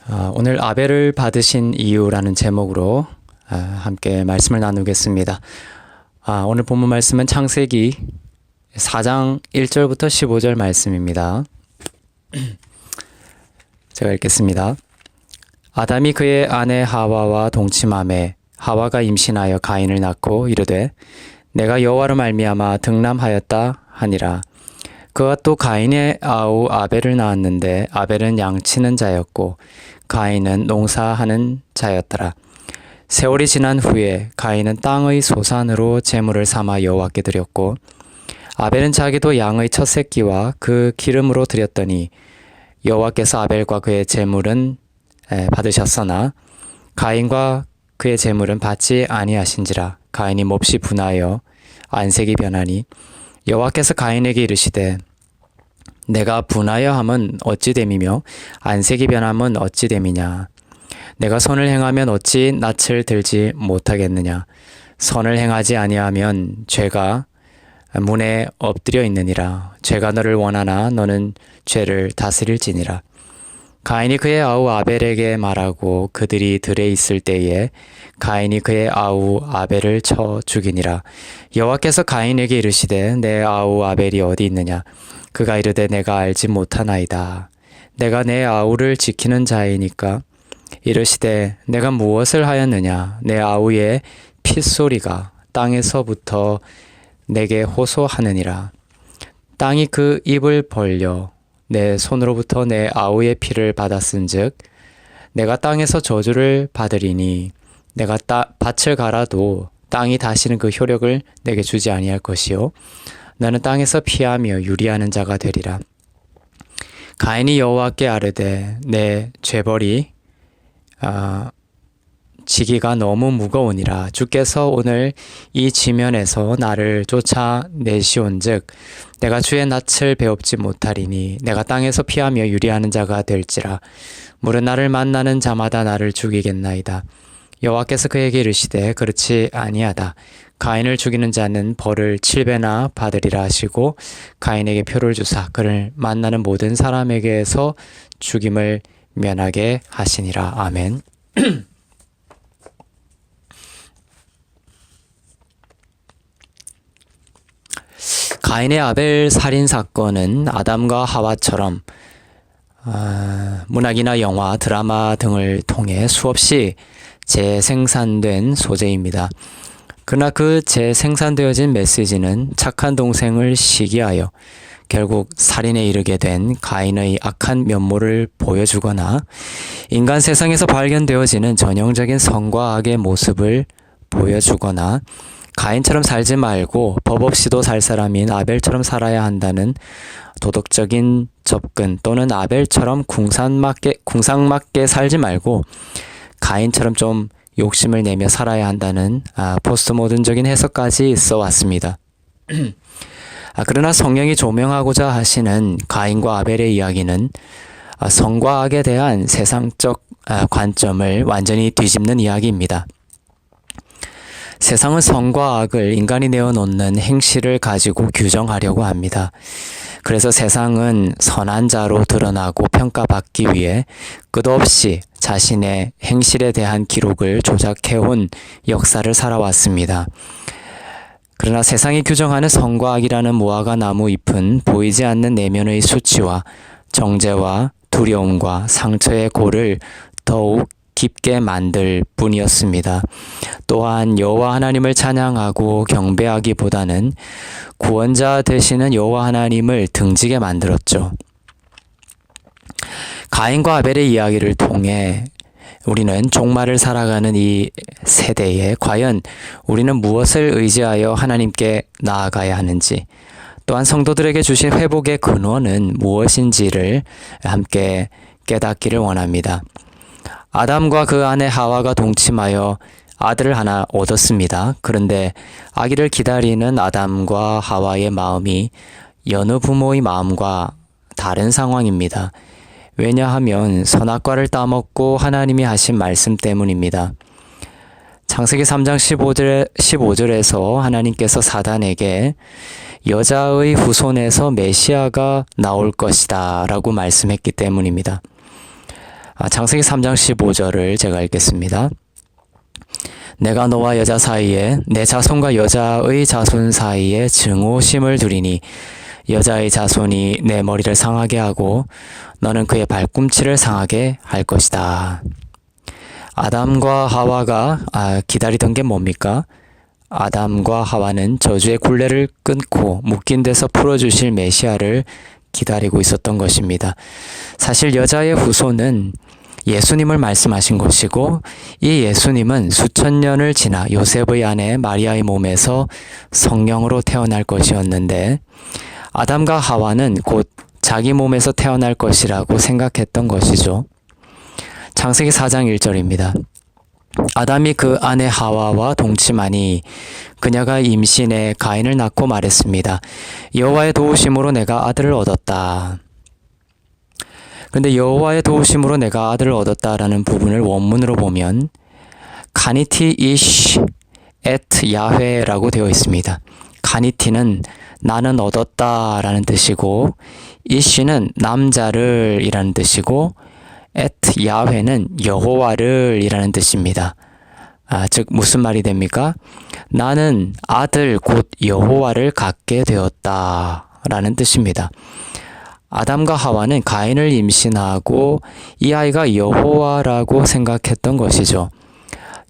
오늘 아벨을 받으신 이유라는 제목으로 함께 말씀을 나누겠습니다. 오늘 본문 말씀은 창세기 4장 1절부터 15절 말씀입니다. 제가 읽겠습니다. 아담이 그의 아내 하와와 동침하매 하와가 임신하여 가인을 낳고 이르되 내가 여호와로 말미암아 등남하였다 하니라. 그가 또 가인의 아우 아벨을 낳았는데 아벨은 양치는 자였고 가인은 농사하는 자였더라. 세월이 지난 후에 가인은 땅의 소산으로 제물을 삼아 여호와께 드렸고 아벨은 자기도 양의 첫 새끼와 그 기름으로 드렸더니 여호와께서 아벨과 그의 제물은 받으셨으나 가인과 그의 제물은 받지 아니하신지라. 가인이 몹시 분하여 안색이 변하니 여호와께서 가인에게 이르시되 내가 분하여 함은 어찌 됨이며 안색이 변함은 어찌 됨이냐. 내가 선을 행하면 어찌 낯을 들지 못하겠느냐. 선을 행하지 아니하면 죄가 문에 엎드려 있느니라. 죄가 너를 원하나 너는 죄를 다스릴지니라. 가인이 그의 아우 아벨에게 말하고 그들이 들에 있을 때에 가인이 그의 아우 아벨을 쳐 죽이니라. 여호와께서 가인에게 이르시되 내 아우 아벨이 어디 있느냐. 그가 이르되 내가 알지 못하나이다. 내가 내 아우를 지키는 자이니까. 이르시되 내가 무엇을 하였느냐. 내 아우의 핏소리가 땅에서부터 내게 호소하느니라. 땅이 그 입을 벌려 내 손으로부터 내 아우의 피를 받았은즉 내가 땅에서 저주를 받으리니 내가 밭을 갈아도 땅이 다시는 그 효력을 내게 주지 아니할 것이요 나는 땅에서 피하며 유리하는 자가 되리라. 가인이 여호와께 아뢰되 내 죄벌이 지기가 너무 무거우니라. 주께서 오늘 이 지면에서 나를 쫓아내시온즉 내가 주의 낯을 배웁지 못하리니 내가 땅에서 피하며 유리하는 자가 될지라. 물은 나를 만나는 자마다 나를 죽이겠나이다. 여호와께서 그에게 이르시되 그렇지 아니하다. 가인을 죽이는 자는 벌을 7배나 받으리라 하시고 가인에게 표를 주사 그를 만나는 모든 사람에게서 죽임을 면하게 하시니라. 아멘. 가인의 아벨 살인 사건은 아담과 하와처럼 문학이나 영화, 드라마 등을 통해 수없이 재생산된 소재입니다. 그러나 그 재생산되어진 메시지는 착한 동생을 시기하여 결국 살인에 이르게 된 가인의 악한 면모를 보여주거나 인간 세상에서 발견되어지는 전형적인 선과 악의 모습을 보여주거나 가인처럼 살지 말고 법 없이도 살 사람인 아벨처럼 살아야 한다는 도덕적인 접근 또는 아벨처럼 궁상맞게 살지 말고 가인처럼 좀 욕심을 내며 살아야 한다는 포스트모던적인 해석까지 있어 왔습니다. 그러나 성령이 조명하고자 하시는 가인과 아벨의 이야기는 선과 악에 대한 세상적 관점을 완전히 뒤집는 이야기입니다. 세상은 선과 악을 인간이 내어놓는 행실을 가지고 규정하려고 합니다. 그래서 세상은 선한 자로 드러나고 평가받기 위해 끝없이 자신의 행실에 대한 기록을 조작해온 역사를 살아왔습니다. 그러나 세상이 규정하는 선과 악이라는 무화과 나무 잎은 보이지 않는 내면의 수치와 정죄와 두려움과 상처의 골을 더욱 깊게 만들 뿐이었습니다. 또한 여호와 하나님을 찬양하고 경배하기보다는 구원자 되시는 여호와 하나님을 등지게 만들었죠. 가인과 아벨의 이야기를 통해 우리는 종말을 살아가는 이 세대에 과연 우리는 무엇을 의지하여 하나님께 나아가야 하는지, 또한 성도들에게 주신 회복의 근원은 무엇인지를 함께 깨닫기를 원합니다. 아담과 그 아내 하와가 동침하여 아들을 하나 얻었습니다. 그런데 아기를 기다리는 아담과 하와의 마음이 여느 부모의 마음과 다른 상황입니다. 왜냐하면 선악과를 따먹고 하나님이 하신 말씀 때문입니다. 창세기 3장 15절에서 하나님께서 사단에게 여자의 후손에서 메시아가 나올 것이다 라고 말씀했기 때문입니다. 창세기 3장 15절을 제가 읽겠습니다. 내가 너와 여자 사이에 내 자손과 여자의 자손 사이에 증오심을 두리니 여자의 자손이 내 머리를 상하게 하고 너는 그의 발꿈치를 상하게 할 것이다. 아담과 하와가 기다리던 게 뭡니까? 아담과 하와는 저주의 굴레를 끊고 묶인 데서 풀어주실 메시아를 기다리고 있었던 것입니다. 사실 여자의 후손은 예수님을 말씀하신 것이고 이 예수님은 수천 년을 지나 요셉의 아내 마리아의 몸에서 성령으로 태어날 것이었는데 아담과 하와는 곧 자기 몸에서 태어날 것이라고 생각했던 것이죠. 창세기 4장 1절입니다. 아담이 그 아내 하와와 동침하니 그녀가 임신해 가인을 낳고 말했습니다. 여호와의 도우심으로 내가 아들을 얻었다. 그런데 여호와의 도우심으로 내가 아들을 얻었다라는 부분을 원문으로 보면 카니티 이쉬 앳 야훼라고 되어 있습니다. 카니티는 나는 얻었다라는 뜻이고 이쉬는 남자를 이라는 뜻이고 앳 야훼는 여호와를 이라는 뜻입니다. 즉 무슨 말이 됩니까? 나는 아들 곧 여호와를 갖게 되었다라는 뜻입니다. 아담과 하와는 가인을 임신하고 이 아이가 여호와라고 생각했던 것이죠.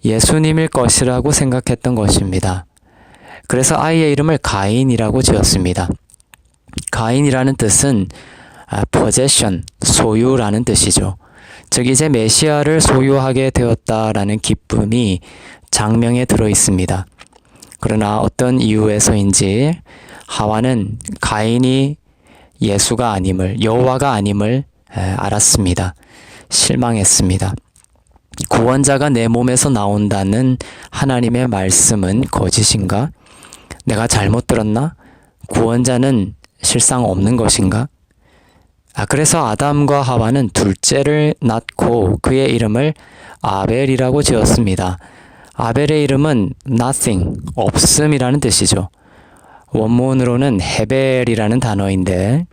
예수님일 것이라고 생각했던 것입니다. 그래서 아이의 이름을 가인이라고 지었습니다. 가인이라는 뜻은 possession, 소유라는 뜻이죠. 즉 이제 메시아를 소유하게 되었다라는 기쁨이 장명에 들어 있습니다. 그러나 어떤 이유에서인지 하와는 가인이 예수가 아님을, 여호와가 아님을 알았습니다. 실망했습니다. 구원자가 내 몸에서 나온다는 하나님의 말씀은 거짓인가? 내가 잘못 들었나? 구원자는 실상 없는 것인가? 그래서 아담과 하와는 둘째를 낳고 그의 이름을 아벨이라고 지었습니다. 아벨의 이름은 nothing, 없음이라는 뜻이죠. 원문으로는 헤벨이라는 단어인데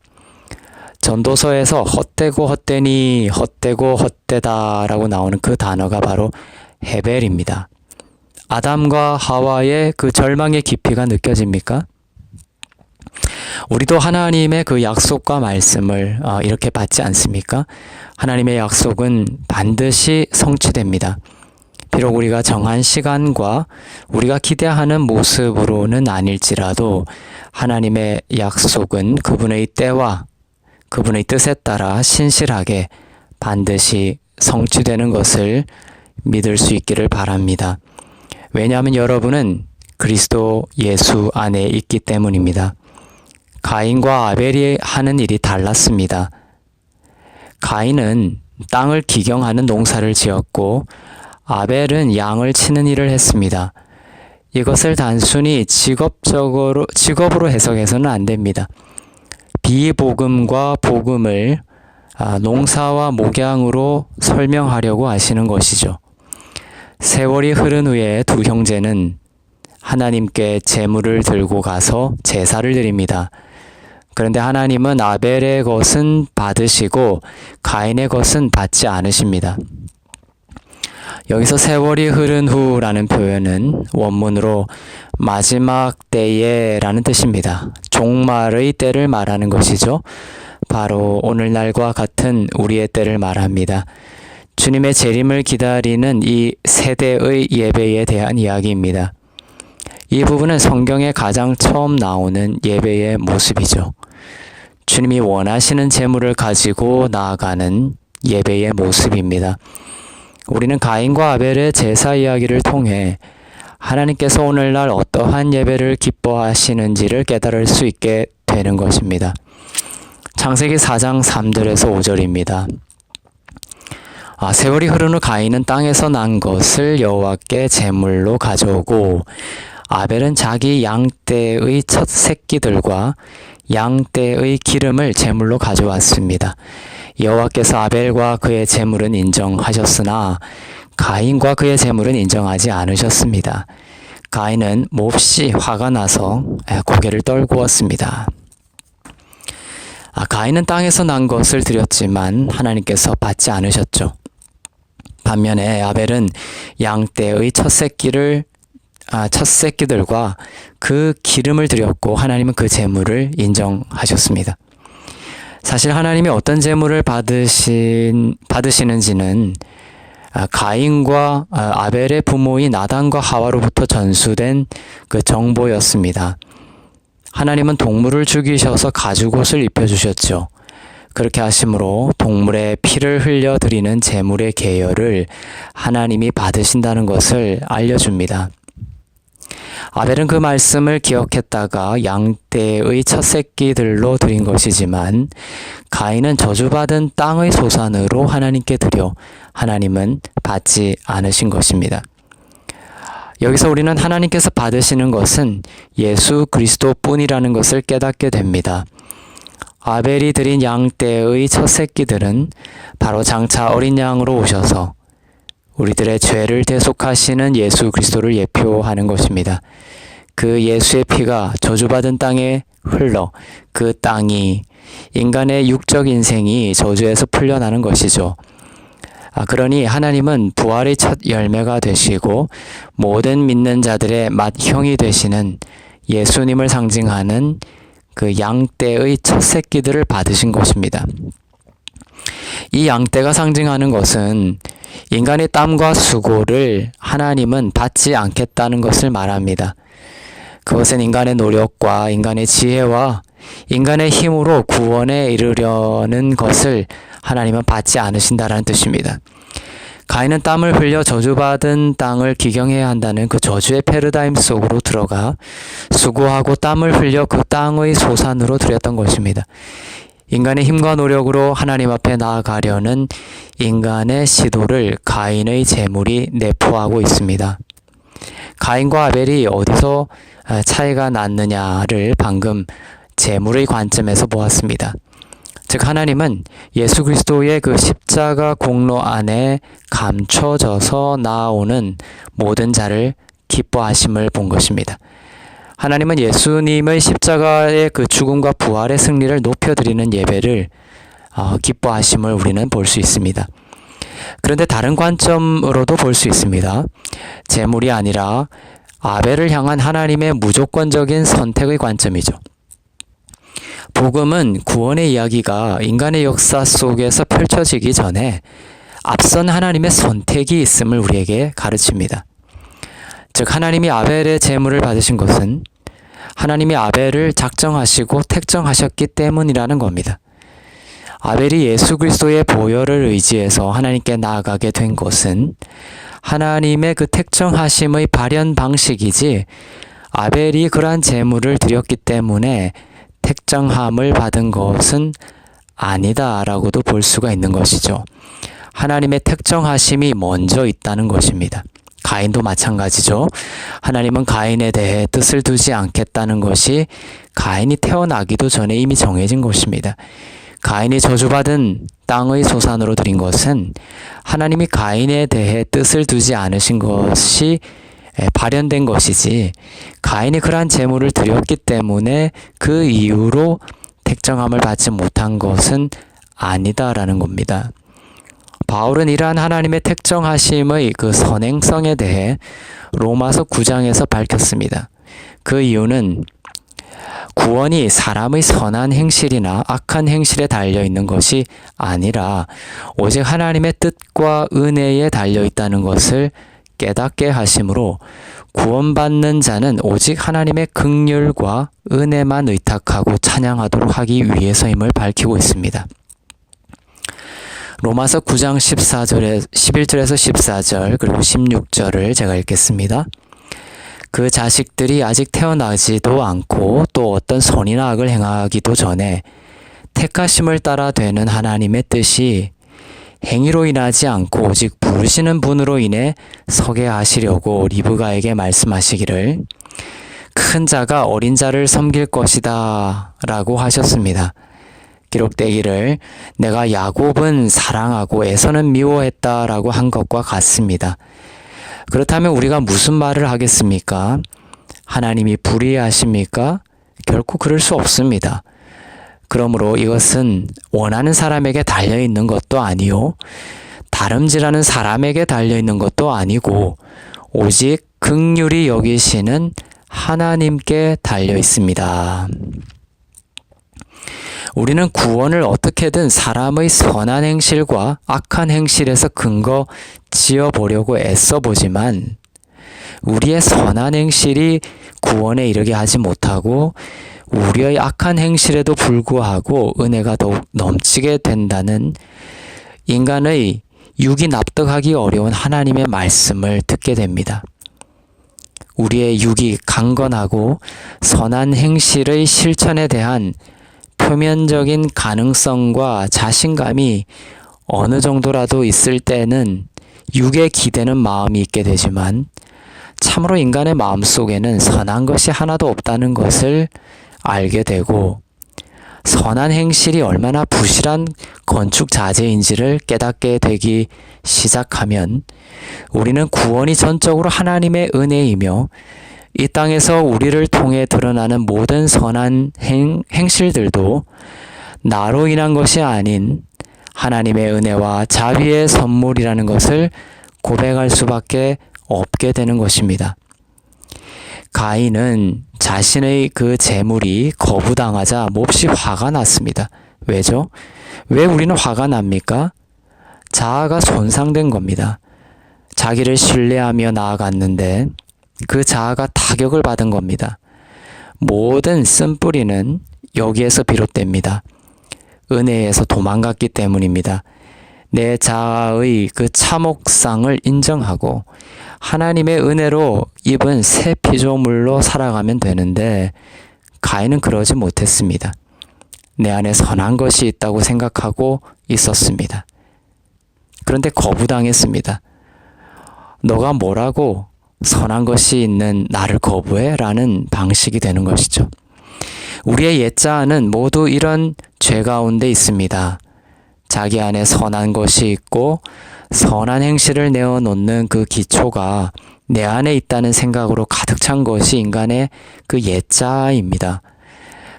전도서에서 헛되고 헛되니 헛되고 헛되다라고 나오는 그 단어가 바로 헤벨입니다. 아담과 하와의 그 절망의 깊이가 느껴집니까? 우리도 하나님의 그 약속과 말씀을 이렇게 받지 않습니까? 하나님의 약속은 반드시 성취됩니다. 비록 우리가 정한 시간과 우리가 기대하는 모습으로는 아닐지라도 하나님의 약속은 그분의 때와 그분의 뜻에 따라 신실하게 반드시 성취되는 것을 믿을 수 있기를 바랍니다. 왜냐하면 여러분은 그리스도 예수 안에 있기 때문입니다. 가인과 아벨이 하는 일이 달랐습니다. 가인은 땅을 기경하는 농사를 지었고 아벨은 양을 치는 일을 했습니다. 이것을 단순히 직업으로 해석해서는 안 됩니다. 비복음과 복음을 농사와 목양으로 설명하려고 하시는 것이죠. 세월이 흐른 후에 두 형제는 하나님께 제물을 들고 가서 제사를 드립니다. 그런데 하나님은 아벨의 것은 받으시고 가인의 것은 받지 않으십니다. 여기서 세월이 흐른 후라는 표현은 원문으로 마지막 때에 라는 뜻입니다. 종말의 때를 말하는 것이죠. 바로 오늘날과 같은 우리의 때를 말합니다. 주님의 재림을 기다리는 이 세대의 예배에 대한 이야기입니다. 이 부분은 성경에 가장 처음 나오는 예배의 모습이죠. 주님이 원하시는 제물을 가지고 나아가는 예배의 모습입니다. 우리는 가인과 아벨의 제사 이야기를 통해 하나님께서 오늘날 어떠한 예배를 기뻐하시는지를 깨달을 수 있게 되는 것입니다. 창세기 4장 3절에서 5절입니다. 세월이 흐른 후 가인은 땅에서 난 것을 여호와께 제물로 가져오고 아벨은 자기 양떼의 첫 새끼들과 양떼의 기름을 제물로 가져왔습니다. 여호와께서 아벨과 그의 제물은 인정하셨으나 가인과 그의 제물은 인정하지 않으셨습니다. 가인은 몹시 화가 나서 고개를 떨구었습니다. 가인은 땅에서 난 것을 드렸지만 하나님께서 받지 않으셨죠. 반면에 아벨은 양떼의 첫새끼들과 그 기름을 드렸고 하나님은 그 제물을 인정하셨습니다. 사실 하나님이 어떤 제물을 받으시는지는 가인과 아벨의 부모인 아담과 하와로부터 전수된 그 정보였습니다. 하나님은 동물을 죽이셔서 가죽옷을 입혀주셨죠. 그렇게 하심으로 동물의 피를 흘려 드리는 제물의 계열을 하나님이 받으신다는 것을 알려줍니다. 아벨은 그 말씀을 기억했다가 양떼의 첫새끼들로 드린 것이지만 가인은 저주받은 땅의 소산으로 하나님께 드려 하나님은 받지 않으신 것입니다. 여기서 우리는 하나님께서 받으시는 것은 예수 그리스도뿐이라는 것을 깨닫게 됩니다. 아벨이 드린 양떼의 첫새끼들은 바로 장차 어린 양으로 오셔서 우리들의 죄를 대속하시는 예수 그리스도를 예표하는 것입니다. 그 예수의 피가 저주받은 땅에 흘러 그 땅이 인간의 육적 인생이 저주에서 풀려나는 것이죠. 그러니 하나님은 부활의 첫 열매가 되시고 모든 믿는 자들의 맏형이 되시는 예수님을 상징하는 그 양떼의 첫 새끼들을 받으신 것입니다. 이 양떼가 상징하는 것은 인간의 땀과 수고를 하나님은 받지 않겠다는 것을 말합니다. 그것은 인간의 노력과 인간의 지혜와 인간의 힘으로 구원에 이르려는 것을 하나님은 받지 않으신다라는 뜻입니다. 가인은 땀을 흘려 저주받은 땅을 기경해야 한다는 그 저주의 패러다임 속으로 들어가 수고하고 땀을 흘려 그 땅의 소산으로 드렸던 것입니다. 인간의 힘과 노력으로 하나님 앞에 나아가려는 인간의 시도를 가인의 제물이 내포하고 있습니다. 가인과 아벨이 어디서 차이가 났느냐를 방금 제물의 관점에서 보았습니다. 즉 하나님은 예수 그리스도의 그 십자가 공로 안에 감춰져서 나아오는 모든 자를 기뻐하심을 본 것입니다. 하나님은 예수님의 십자가의 그 죽음과 부활의 승리를 높여드리는 예배를 기뻐하심을 우리는 볼 수 있습니다. 그런데 다른 관점으로도 볼 수 있습니다. 제물이 아니라 아벨을 향한 하나님의 무조건적인 선택의 관점이죠. 복음은 구원의 이야기가 인간의 역사 속에서 펼쳐지기 전에 앞선 하나님의 선택이 있음을 우리에게 가르칩니다. 즉 하나님이 아벨의 제물을 받으신 것은 하나님이 아벨을 작정하시고 택정하셨기 때문이라는 겁니다. 아벨이 예수 그리스도의 보혈을 의지해서 하나님께 나아가게 된 것은 하나님의 그 택정하심의 발현 방식이지 아벨이 그러한 제물을 드렸기 때문에 택정함을 받은 것은 아니다라고도 볼 수가 있는 것이죠. 하나님의 택정하심이 먼저 있다는 것입니다. 가인도 마찬가지죠. 하나님은 가인에 대해 뜻을 두지 않겠다는 것이 가인이 태어나기도 전에 이미 정해진 것입니다. 가인이 저주받은 땅의 소산으로 드린 것은 하나님이 가인에 대해 뜻을 두지 않으신 것이 발현된 것이지 가인이 그러한 제물을 드렸기 때문에 그 이후로 택정함을 받지 못한 것은 아니다라는 겁니다. 바울은 이러한 하나님의 택정하심의 그 선행성에 대해 로마서 9장에서 밝혔습니다. 그 이유는 구원이 사람의 선한 행실이나 악한 행실에 달려있는 것이 아니라 오직 하나님의 뜻과 은혜에 달려있다는 것을 깨닫게 하심으로 구원받는 자는 오직 하나님의 긍휼과 은혜만 의탁하고 찬양하도록 하기 위해서임을 밝히고 있습니다. 로마서 9장 11절에서 14절 그리고 16절을 제가 읽겠습니다. 그 자식들이 아직 태어나지도 않고 또 어떤 선이나 악을 행하기도 전에 택하심을 따라 되는 하나님의 뜻이 행위로 인하지 않고 오직 부르시는 분으로 인해 서게 하시려고 리브가에게 말씀하시기를 큰 자가 어린 자를 섬길 것이다 라고 하셨습니다. 기록되기를 내가 야곱은 사랑하고 에서는 미워했다 라고 한 것과 같습니다. 그렇다면 우리가 무슨 말을 하겠습니까? 하나님이 불의하십니까? 결코 그럴 수 없습니다. 그러므로 이것은 원하는 사람에게 달려있는 것도 아니요 다름질하는 사람에게 달려있는 것도 아니고 오직 긍휼히 여기시는 하나님께 달려있습니다. 우리는 구원을 어떻게든 사람의 선한 행실과 악한 행실에서 근거 지어보려고 애써보지만 우리의 선한 행실이 구원에 이르게 하지 못하고 우리의 악한 행실에도 불구하고 은혜가 더욱 넘치게 된다는 인간의 육이 납득하기 어려운 하나님의 말씀을 듣게 됩니다. 우리의 육이 강건하고 선한 행실의 실천에 대한 표면적인 가능성과 자신감이 어느 정도라도 있을 때는 육에 기대는 마음이 있게 되지만 참으로 인간의 마음속에는 선한 것이 하나도 없다는 것을 알게 되고 선한 행실이 얼마나 부실한 건축 자재인지를 깨닫게 되기 시작하면 우리는 구원이 전적으로 하나님의 은혜이며 이 땅에서 우리를 통해 드러나는 모든 선한 행실들도 나로 인한 것이 아닌 하나님의 은혜와 자비의 선물이라는 것을 고백할 수밖에 없게 되는 것입니다. 가인은 자신의 그 재물이 거부당하자 몹시 화가 났습니다. 왜죠? 왜 우리는 화가 납니까? 자아가 손상된 겁니다. 자기를 신뢰하며 나아갔는데 그 자아가 타격을 받은 겁니다. 모든 쓴뿌리는 여기에서 비롯됩니다. 은혜에서 도망갔기 때문입니다. 내 자아의 그 참혹상을 인정하고 하나님의 은혜로 입은 새 피조물로 살아가면 되는데 가인은 그러지 못했습니다. 내 안에 선한 것이 있다고 생각하고 있었습니다. 그런데 거부당했습니다. 너가 뭐라고 선한 것이 있는 나를 거부해? 라는 방식이 되는 것이죠. 우리의 옛자아는 모두 이런 죄 가운데 있습니다. 자기 안에 선한 것이 있고 선한 행실을 내어놓는 그 기초가 내 안에 있다는 생각으로 가득 찬 것이 인간의 그 옛자아입니다.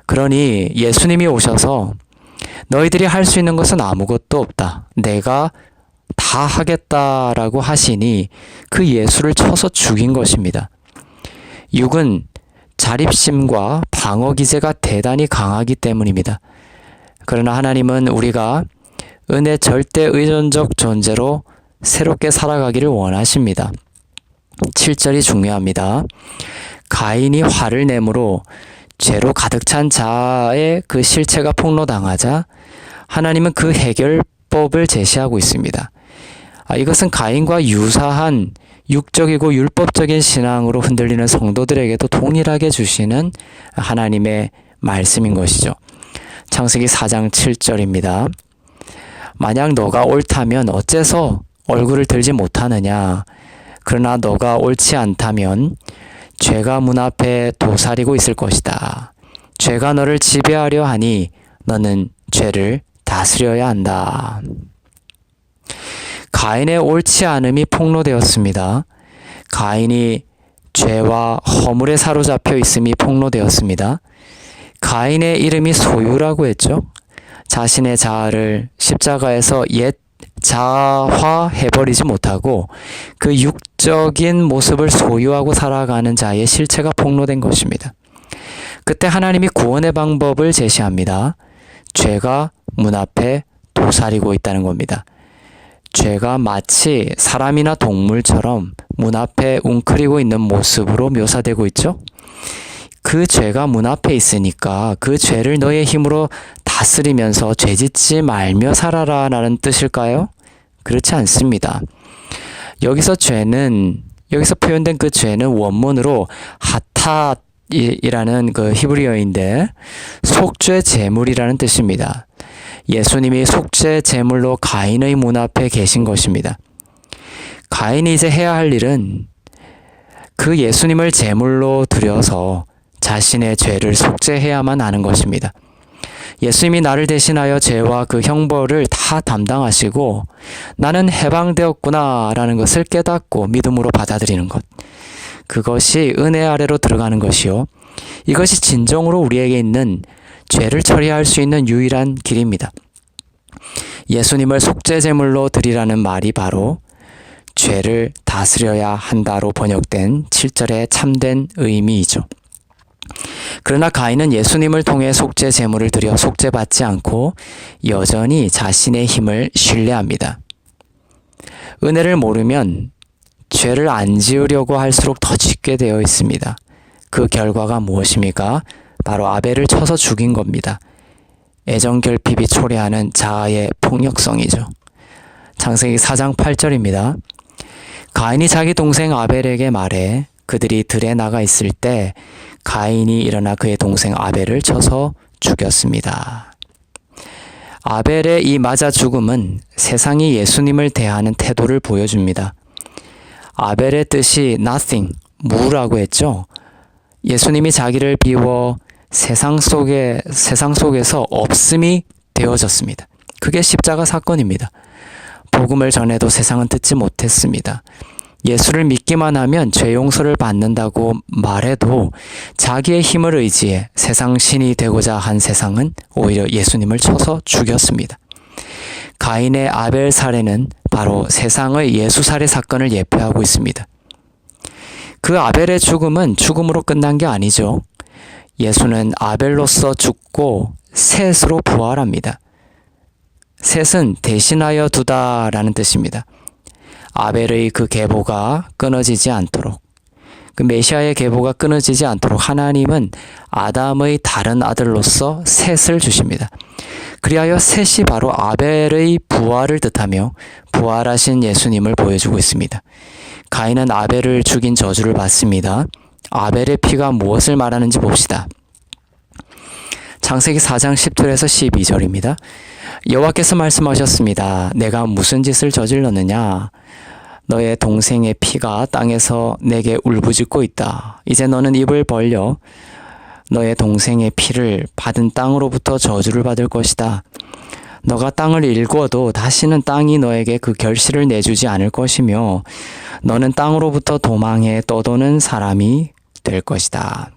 그러니 예수님이 오셔서 너희들이 할 수 있는 것은 아무것도 없다. 내가 다 하겠다라고 하시니 그 예수를 쳐서 죽인 것입니다. 육은 자립심과 방어기제가 대단히 강하기 때문입니다. 그러나 하나님은 우리가 은혜 절대 의존적 존재로 새롭게 살아가기를 원하십니다. 7절이 중요합니다. 가인이 화를 내므로 죄로 가득 찬 자아의 그 실체가 폭로당하자 하나님은 그 해결법을 제시하고 있습니다. 이것은 가인과 유사한 육적이고 율법적인 신앙으로 흔들리는 성도들에게도 동일하게 주시는 하나님의 말씀인 것이죠. 창세기 4장 7절입니다. 만약 너가 옳다면 어째서 얼굴을 들지 못하느냐? 그러나 너가 옳지 않다면 죄가 문 앞에 도사리고 있을 것이다. 죄가 너를 지배하려 하니 너는 죄를 다스려야 한다. 가인의 옳지 않음이 폭로되었습니다. 가인이 죄와 허물에 사로잡혀 있음이 폭로되었습니다. 가인의 이름이 소유라고 했죠. 자신의 자아를 십자가에서 옛 자아화해버리지 못하고 그 육적인 모습을 소유하고 살아가는 자의 실체가 폭로된 것입니다. 그때 하나님이 구원의 방법을 제시합니다. 죄가 문 앞에 도사리고 있다는 겁니다. 죄가 마치 사람이나 동물처럼 문 앞에 웅크리고 있는 모습으로 묘사되고 있죠. 그 죄가 문 앞에 있으니까 그 죄를 너의 힘으로 다스리면서 죄짓지 말며 살아라 라는 뜻일까요? 그렇지 않습니다. 여기서 표현된 그 죄는 원문으로 하탓이라는 그 히브리어인데 속죄 제물이라는 뜻입니다. 예수님이 속죄 제물로 가인의 문 앞에 계신 것입니다. 가인이 이제 해야 할 일은 그 예수님을 제물로 드려서 자신의 죄를 속죄해야만 하는 것입니다. 예수님이 나를 대신하여 죄와 그 형벌을 다 담당하시고 나는 해방되었구나 라는 것을 깨닫고 믿음으로 받아들이는 것. 그것이 은혜 아래로 들어가는 것이요. 이것이 진정으로 우리에게 있는 죄를 처리할 수 있는 유일한 길입니다. 예수님을 속죄제물로 드리라는 말이 바로 죄를 다스려야 한다로 번역된 7절의 참된 의미이죠. 그러나 가인은 예수님을 통해 속죄 제물을 드려 속죄받지 않고 여전히 자신의 힘을 신뢰합니다. 은혜를 모르면 죄를 안 지으려고 할수록 더 짓게 되어 있습니다. 그 결과가 무엇입니까? 바로 아벨을 쳐서 죽인 겁니다. 애정 결핍이 초래하는 자아의 폭력성이죠. 창세기 4장 8절입니다. 가인이 자기 동생 아벨에게 말해 그들이 들에 나가 있을 때 가인이 일어나 그의 동생 아벨을 쳐서 죽였습니다. 아벨의 이 맞아 죽음은 세상이 예수님을 대하는 태도를 보여줍니다. 아벨의 뜻이 nothing, 무라고 했죠. 예수님이 자기를 비워 세상 속에서 없음이 되어졌습니다. 그게 십자가 사건입니다. 복음을 전해도 세상은 듣지 못했습니다. 예수를 믿기만 하면 죄 용서를 받는다고 말해도 자기의 힘을 의지해 세상 신이 되고자 한 세상은 오히려 예수님을 쳐서 죽였습니다. 가인의 아벨 살해는 바로 세상의 예수 살해 사건을 예표하고 있습니다. 그 아벨의 죽음은 죽음으로 끝난 게 아니죠. 예수는 아벨로서 죽고 셋으로 부활합니다. 셋은 대신하여 두다라는 뜻입니다. 아벨의 그 계보가 끊어지지 않도록, 그 메시아의 계보가 끊어지지 않도록 하나님은 아담의 다른 아들로서 셋을 주십니다. 그리하여 셋이 바로 아벨의 부활을 뜻하며 부활하신 예수님을 보여주고 있습니다. 가인은 아벨을 죽인 저주를 받습니다. 아벨의 피가 무엇을 말하는지 봅시다. 창세기 4장 10절에서 12절입니다. 여호와께서 말씀하셨습니다. 내가 무슨 짓을 저질렀느냐? 너의 동생의 피가 땅에서 내게 울부짖고 있다. 이제 너는 입을 벌려 너의 동생의 피를 받은 땅으로부터 저주를 받을 것이다. 너가 땅을 일궈도 다시는 땅이 너에게 그 결실을 내주지 않을 것이며 너는 땅으로부터 도망해 떠도는 사람이 될 것이다.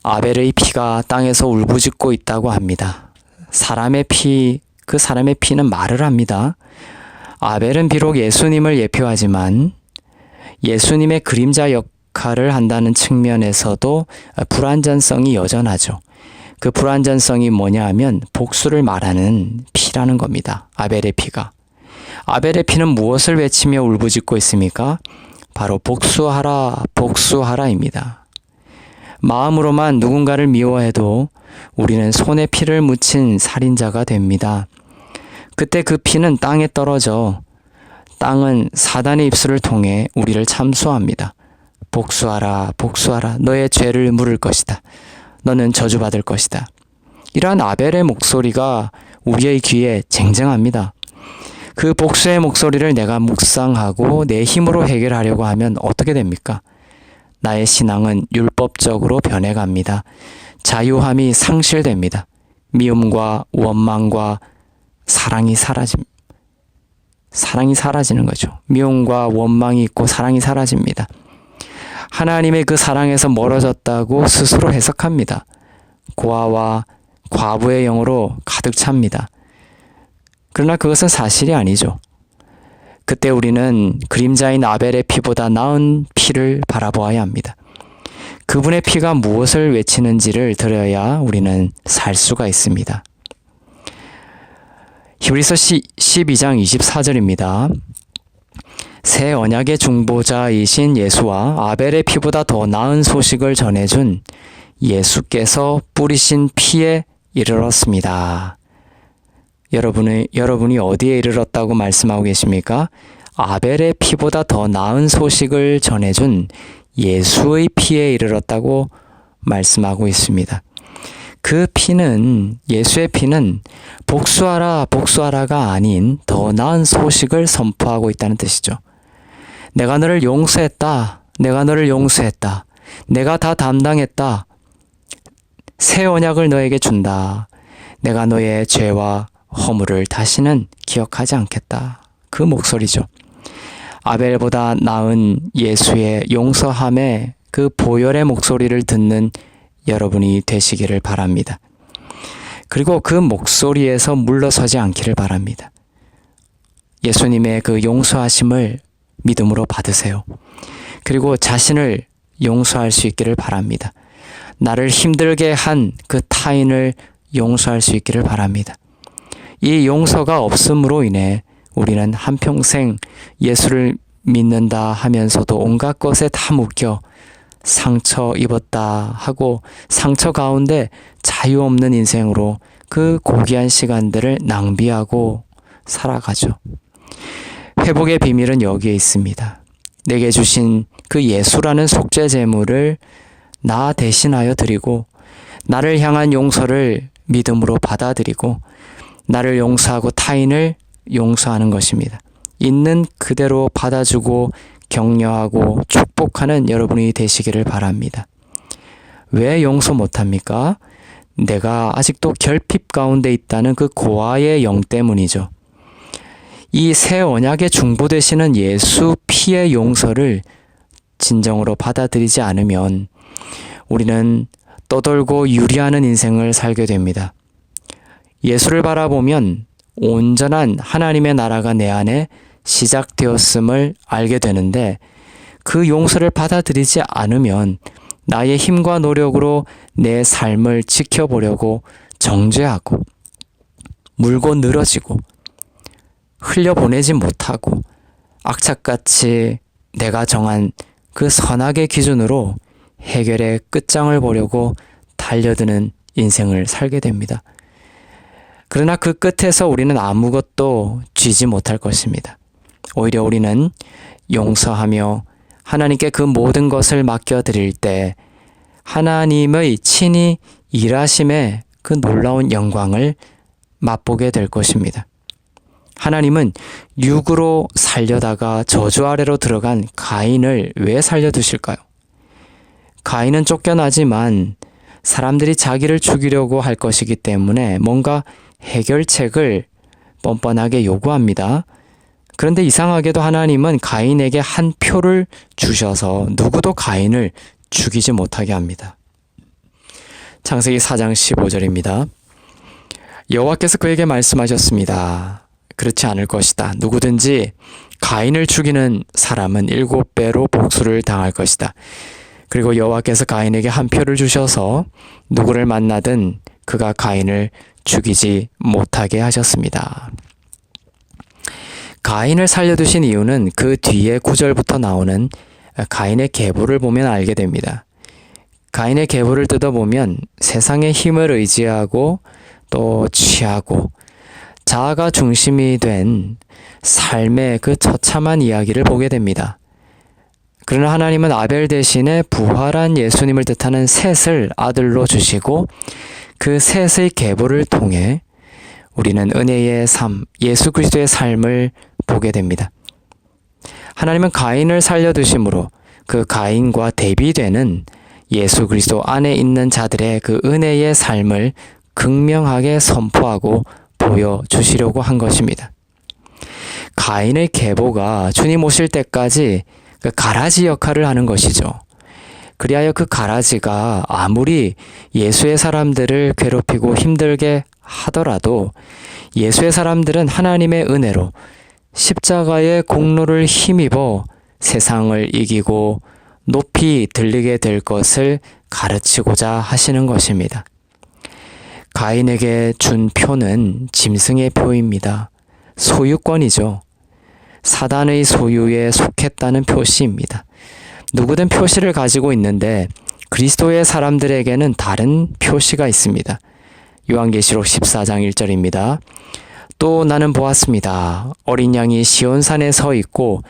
아벨의 피가 땅에서 울부짖고 있다고 합니다. 사람의 피, 그 사람의 피는 말을 합니다. 아벨은 비록 예수님을 예표하지만 예수님의 그림자 역할을 한다는 측면에서도 불완전성이 여전하죠. 그 불완전성이 뭐냐 하면 복수를 말하는 피라는 겁니다. 아벨의 피가. 아벨의 피는 무엇을 외치며 울부짖고 있습니까? 바로 복수하라, 복수하라입니다. 마음으로만 누군가를 미워해도 우리는 손에 피를 묻힌 살인자가 됩니다. 그때 그 피는 땅에 떨어져 땅은 사단의 입술을 통해 우리를 참수합니다. 복수하라, 복수하라. 너의 죄를 물을 것이다. 너는 저주받을 것이다. 이러한 아벨의 목소리가 우리의 귀에 쟁쟁합니다. 그 복수의 목소리를 내가 묵상하고 내 힘으로 해결하려고 하면 어떻게 됩니까? 나의 신앙은 율법적으로 변해갑니다. 자유함이 상실됩니다. 미움과 원망과 사랑이 사라지는 거죠. 미움과 원망이 있고 사랑이 사라집니다. 하나님의 그 사랑에서 멀어졌다고 스스로 해석합니다. 고아와 과부의 영으로 가득 찹니다. 그러나 그것은 사실이 아니죠. 그때 우리는 그림자인 아벨의 피보다 나은 피를 바라보아야 합니다. 그분의 피가 무엇을 외치는지를 들어야 우리는 살 수가 있습니다. 히브리서 12장 24절입니다. 새 언약의 중보자이신 예수와 아벨의 피보다 더 나은 소식을 전해준 예수께서 뿌리신 피에 이르렀습니다. 여러분이 어디에 이르렀다고 말씀하고 계십니까? 아벨의 피보다 더 나은 소식을 전해준 예수의 피에 이르렀다고 말씀하고 있습니다. 그 피는, 예수의 피는 복수하라, 복수하라가 아닌 더 나은 소식을 선포하고 있다는 뜻이죠. 내가 너를 용서했다. 내가 너를 용서했다. 내가 다 담당했다. 새 언약을 너에게 준다. 내가 너의 죄와 허물을 다시는 기억하지 않겠다. 그 목소리죠. 아벨보다 나은 예수의 용서함의 그 보혈의 목소리를 듣는 여러분이 되시기를 바랍니다. 그리고 그 목소리에서 물러서지 않기를 바랍니다. 예수님의 그 용서하심을 믿음으로 받으세요. 그리고 자신을 용서할 수 있기를 바랍니다. 나를 힘들게 한 그 타인을 용서할 수 있기를 바랍니다. 이 용서가 없음으로 인해 우리는 한평생 예수를 믿는다 하면서도 온갖 것에 다 묶여 상처 입었다 하고 상처 가운데 자유 없는 인생으로 그 고귀한 시간들을 낭비하고 살아가죠. 회복의 비밀은 여기에 있습니다. 내게 주신 그 예수라는 속죄 제물을 나 대신하여 드리고 나를 향한 용서를 믿음으로 받아들이고 나를 용서하고 타인을 용서하는 것입니다. 있는 그대로 받아주고 격려하고 축복하는 여러분이 되시기를 바랍니다. 왜 용서 못합니까? 내가 아직도 결핍 가운데 있다는 그 고아의 영 때문이죠. 이 새 언약의 중보 되시는 예수 피의 용서를 진정으로 받아들이지 않으면 우리는 떠돌고 유리하는 인생을 살게 됩니다. 예수를 바라보면 온전한 하나님의 나라가 내 안에 시작되었음을 알게 되는데 그 용서를 받아들이지 않으면 나의 힘과 노력으로 내 삶을 지켜보려고 정죄하고 물고 늘어지고 흘려보내지 못하고 악착같이 내가 정한 그 선악의 기준으로 해결의 끝장을 보려고 달려드는 인생을 살게 됩니다. 그러나 그 끝에서 우리는 아무것도 쥐지 못할 것입니다. 오히려 우리는 용서하며 하나님께 그 모든 것을 맡겨드릴 때 하나님의 친히 일하심의 그 놀라운 영광을 맛보게 될 것입니다. 하나님은 육으로 살려다가 저주 아래로 들어간 가인을 왜 살려두실까요? 가인은 쫓겨나지만 사람들이 자기를 죽이려고 할 것이기 때문에 뭔가 해결책을 뻔뻔하게 요구합니다. 그런데 이상하게도 하나님은 가인에게 한 표를 주셔서 누구도 가인을 죽이지 못하게 합니다. 창세기 4장 15절입니다. 여호와께서 그에게 말씀하셨습니다. 그렇지 않을 것이다. 누구든지 가인을 죽이는 사람은 7배로 복수를 당할 것이다. 그리고 여호와께서 가인에게 한 표를 주셔서 누구를 만나든 그가 가인을 죽이지 못하게 하셨습니다. 가인을 살려두신 이유는 그 뒤에 9절부터 나오는 가인의 계보를 보면 알게 됩니다. 가인의 계보를 뜯어보면 세상의 힘을 의지하고 또 취하고 자아가 중심이 된 삶의 그 처참한 이야기를 보게 됩니다. 그러나 하나님은 아벨 대신에 부활한 예수님을 뜻하는 셋을 아들로 주시고 그 셋의 계보를 통해 우리는 은혜의 삶, 예수 그리스도의 삶을 보게 됩니다. 하나님은 가인을 살려두심으로 그 가인과 대비되는 예수 그리스도 안에 있는 자들의 그 은혜의 삶을 극명하게 선포하고 보여주시려고 한 것입니다. 가인의 계보가 주님 오실 때까지 그 가라지 역할을 하는 것이죠. 그리하여 그 가라지가 아무리 예수의 사람들을 괴롭히고 힘들게 하더라도 예수의 사람들은 하나님의 은혜로 십자가의 공로를 힘입어 세상을 이기고 높이 들리게 될 것을 가르치고자 하시는 것입니다. 가인에게 준 표는 짐승의 표입니다. 소유권이죠. 사단의 소유에 속했다는 표시입니다. 누구든 표시를 가지고 있는데 그리스도의 사람들에게는 다른 표시가 있습니다. 요한계시록 14장 1절입니다. 또 나는 보았습니다. 어린 양이 시온산에 서 있고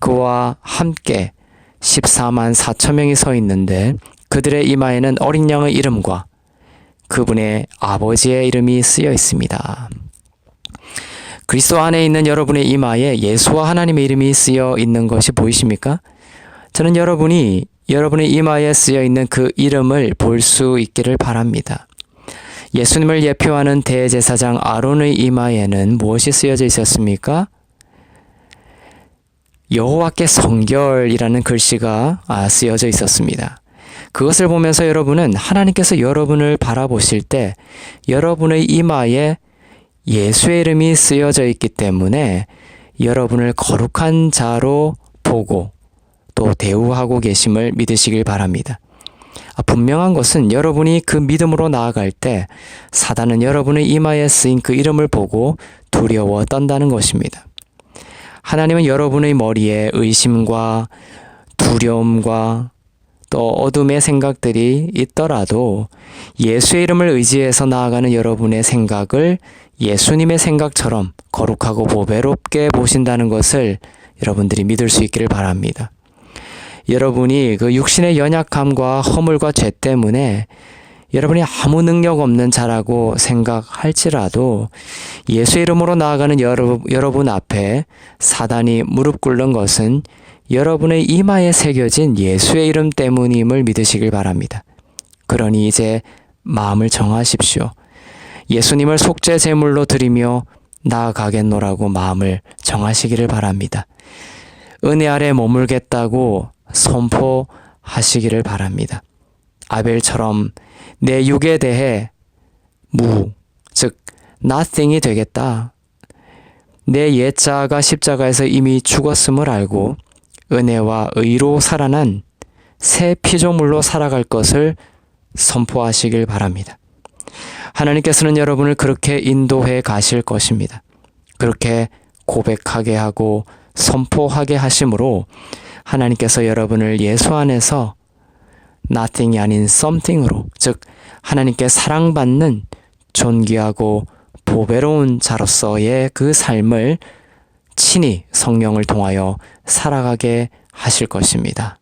그와 함께 14만 4천 명이 서 있는데 그들의 이마에는 어린 양의 이름과 그분의 아버지의 이름이 쓰여 있습니다. 그리스도 안에 있는 여러분의 이마에 예수와 하나님의 이름이 쓰여 있는 것이 보이십니까? 저는 여러분이 여러분의 이마에 쓰여 있는 그 이름을 볼 수 있기를 바랍니다. 예수님을 예표하는 대제사장 아론의 이마에는 무엇이 쓰여져 있었습니까? 여호와께 성결이라는 글씨가 쓰여져 있었습니다. 그것을 보면서 여러분은 하나님께서 여러분을 바라보실 때 여러분의 이마에 예수의 이름이 쓰여져 있기 때문에 여러분을 거룩한 자로 보고 또 대우하고 계심을 믿으시길 바랍니다. 분명한 것은 여러분이 그 믿음으로 나아갈 때 사단은 여러분의 이마에 쓰인 그 이름을 보고 두려워 떤다는 것입니다. 하나님은 여러분의 머리에 의심과 두려움과 또 어둠의 생각들이 있더라도 예수의 이름을 의지해서 나아가는 여러분의 생각을 예수님의 생각처럼 거룩하고 보배롭게 보신다는 것을 여러분들이 믿을 수 있기를 바랍니다. 여러분이 그 육신의 연약함과 허물과 죄 때문에 여러분이 아무 능력 없는 자라고 생각할지라도 예수 이름으로 나아가는 여러분 앞에 사단이 무릎 꿇는 것은 여러분의 이마에 새겨진 예수의 이름 때문임을 믿으시길 바랍니다. 그러니 이제 마음을 정하십시오. 예수님을 속죄 제물로 드리며 나아가겠노라고 마음을 정하시기를 바랍니다. 은혜 아래 머물겠다고 선포하시기를 바랍니다. 아벨처럼 내 육에 대해 즉 nothing이 되겠다. 내 옛자가 십자가에서 이미 죽었음을 알고 은혜와 의로 살아난 새 피조물로 살아갈 것을 선포하시길 바랍니다. 하나님께서는 여러분을 그렇게 인도해 가실 것입니다. 그렇게 고백하게 하고 선포하게 하심으로 하나님께서 여러분을 예수 안에서 nothing이 아닌 something으로, 즉 하나님께 사랑받는 존귀하고 보배로운 자로서의 그 삶을 친히 성령을 통하여 살아가게 하실 것입니다.